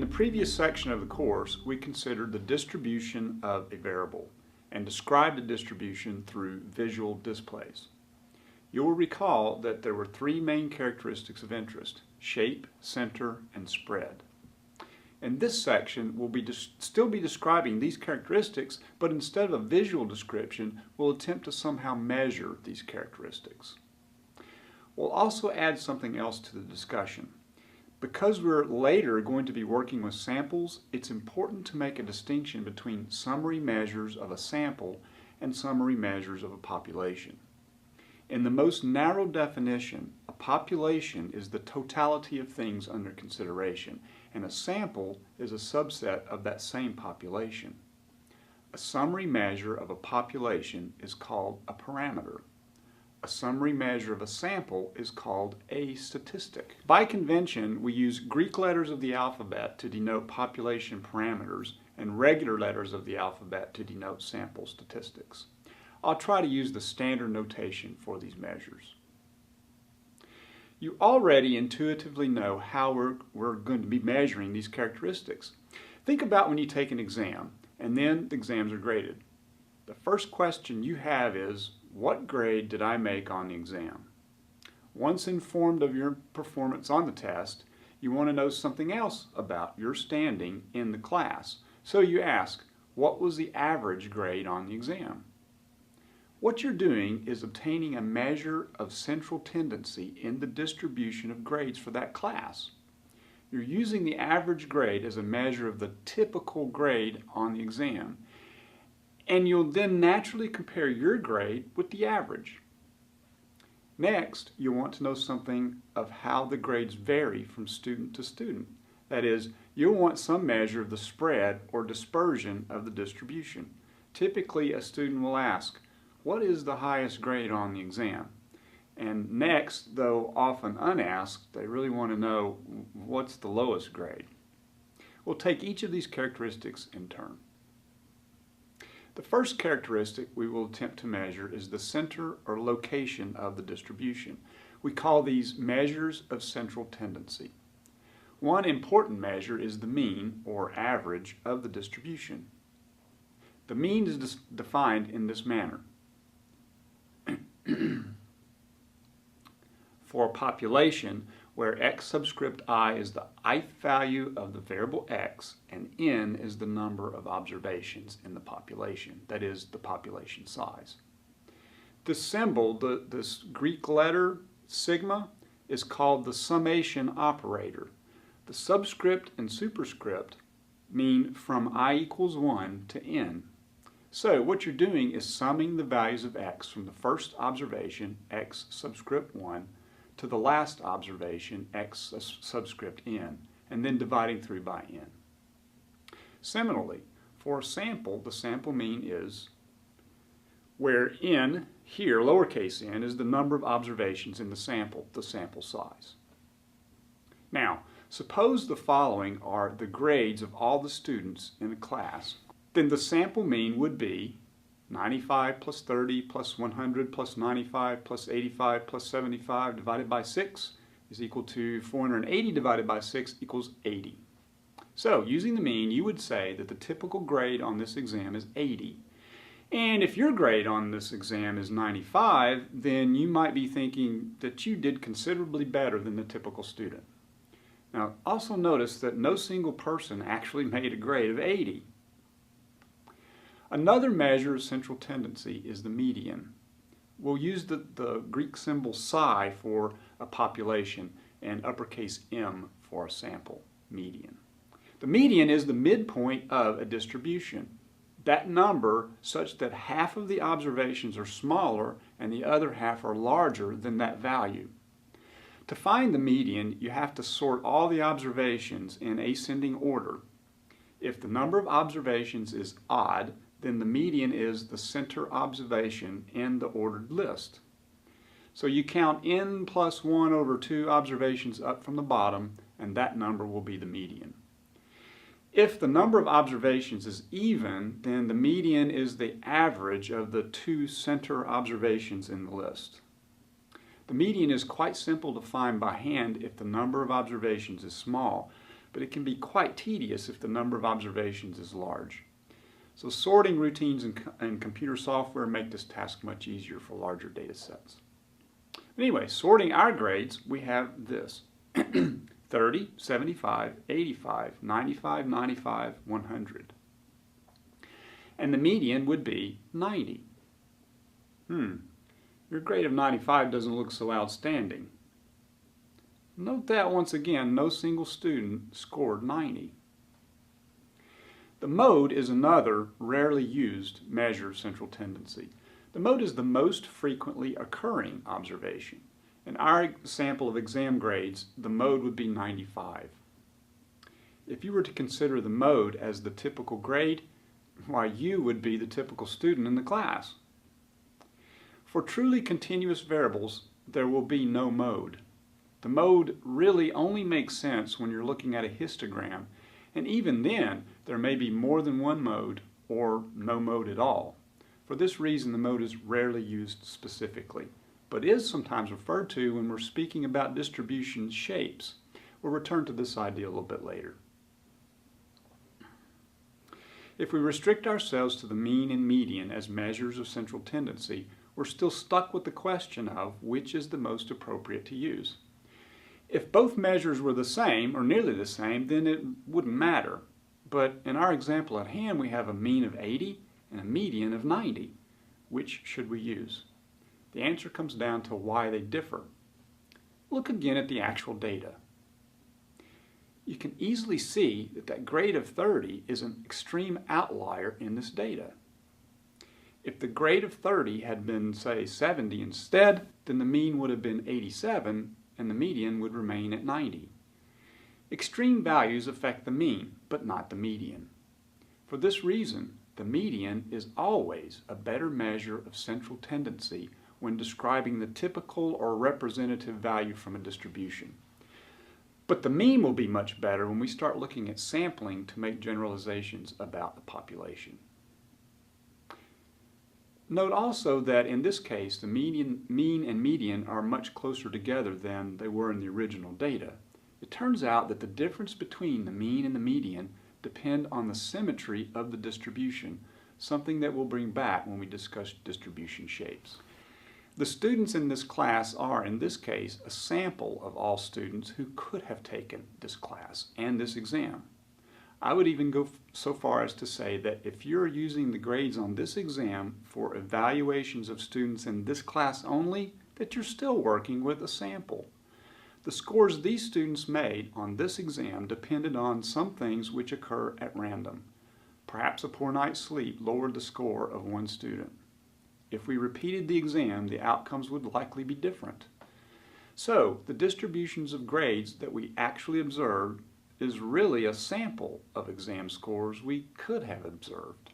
the previous section of the course, we considered the distribution of a variable and described the distribution through visual displays. You will recall that there were three main characteristics of interest: shape, center, and spread. In this section, we'll still be describing these characteristics, but instead of a visual description, we'll attempt to somehow measure these characteristics. We'll also add something else to the discussion. Because we're later going to be working with samples, it's important to make a distinction between summary measures of a sample and summary measures of a population. In the most narrow definition, a population is the totality of things under consideration, and a sample is a subset of that same population. A summary measure of a population is called a parameter. A summary measure of a sample is called a statistic. By convention, we use Greek letters of the alphabet to denote population parameters and regular letters of the alphabet to denote sample statistics. I'll try to use the standard notation for these measures. You already intuitively know how we're going to be measuring these characteristics. Think about when you take an exam and then the exams are graded. The first question you have is, what grade did I make on the exam? Once informed of your performance on the test, you want to know something else about your standing in the class. So you ask, what was the average grade on the exam? What you're doing is obtaining a measure of central tendency in the distribution of grades for that class. You're using the average grade as a measure of the typical grade on the exam, and you'll then naturally compare your grade with the average. Next, you'll want to know something of how the grades vary from student to student. That is, you'll want some measure of the spread or dispersion of the distribution. Typically, a student will ask, what is the highest grade on the exam? And next, though often unasked, they really want to know what's the lowest grade. We'll take each of these characteristics in turn. The first characteristic we will attempt to measure is the center or location of the distribution. We call these measures of central tendency. One important measure is the mean or average of the distribution. The mean is defined in this manner. For a population where x subscript I is the ith value of the variable x and n is the number of observations in the population, that is, the population size. This symbol, this Greek letter sigma, is called the summation operator. The subscript and superscript mean from I equals 1 to n. So what you're doing is summing the values of x from the first observation, x subscript 1, to the last observation, x subscript n, and then dividing through by n. Similarly, for a sample, the sample mean is where n, here lowercase n, is the number of observations in the sample size. Now, suppose the following are the grades of all the students in a class. Then the sample mean would be 95 plus 30 plus 100 plus 95 plus 85 plus 75 divided by 6 is equal to 480 divided by 6 equals 80. So, using the mean, you would say that the typical grade on this exam is 80. And if your grade on this exam is 95, then you might be thinking that you did considerably better than the typical student. Now, also notice that no single person actually made a grade of 80. Another measure of central tendency is the median. We'll use the Greek symbol psi for a population and uppercase M for a sample, median. The median is the midpoint of a distribution. That number such that half of the observations are smaller and the other half are larger than that value. To find the median, you have to sort all the observations in ascending order. If the number of observations is odd, then the median is the center observation in the ordered list. So you count n plus 1 over 2 observations up from the bottom, and that number will be the median. If the number of observations is even, then the median is the average of the two center observations in the list. The median is quite simple to find by hand if the number of observations is small, but it can be quite tedious if the number of observations is large. So sorting routines and computer software make this task much easier for larger data sets. But anyway, sorting our grades, we have this. 30, 75, 85, 95, 95, 100. And the median would be 90. Your grade of 95 doesn't look so outstanding. Note that once again, no single student scored 90. The mode is another rarely used measure of central tendency. The mode is the most frequently occurring observation. In our sample of exam grades, the mode would be 95. If you were to consider the mode as the typical grade, why, you would be the typical student in the class. For truly continuous variables, there will be no mode. The mode really only makes sense when you're looking at a histogram, and even then, there may be more than one mode or no mode at all. For this reason, the mode is rarely used specifically, but is sometimes referred to when we're speaking about distribution shapes. We'll return to this idea a little bit later. If we restrict ourselves to the mean and median as measures of central tendency, we're still stuck with the question of which is the most appropriate to use. If both measures were the same, or nearly the same, then it wouldn't matter. But in our example at hand, we have a mean of 80 and a median of 90. Which should we use? The answer comes down to why they differ. Look again at the actual data. You can easily see that grade of 30 is an extreme outlier in this data. If the grade of 30 had been, say, 70 instead, then the mean would have been 87 and the median would remain at 90. Extreme values affect the mean, but not the median. For this reason, the median is always a better measure of central tendency when describing the typical or representative value from a distribution. But the mean will be much better when we start looking at sampling to make generalizations about the population. Note also that in this case, the mean and median are much closer together than they were in the original data. It turns out that the difference between the mean and the median depend on the symmetry of the distribution, something that we'll bring back when we discuss distribution shapes. The students in this class are, in this case, a sample of all students who could have taken this class and this exam. I would even go so far as to say that if you're using the grades on this exam for evaluations of students in this class only, that you're still working with a sample. The scores these students made on this exam depended on some things which occur at random. Perhaps a poor night's sleep lowered the score of one student. If we repeated the exam, the outcomes would likely be different. So, the distributions of grades that we actually observed is really a sample of exam scores we could have observed.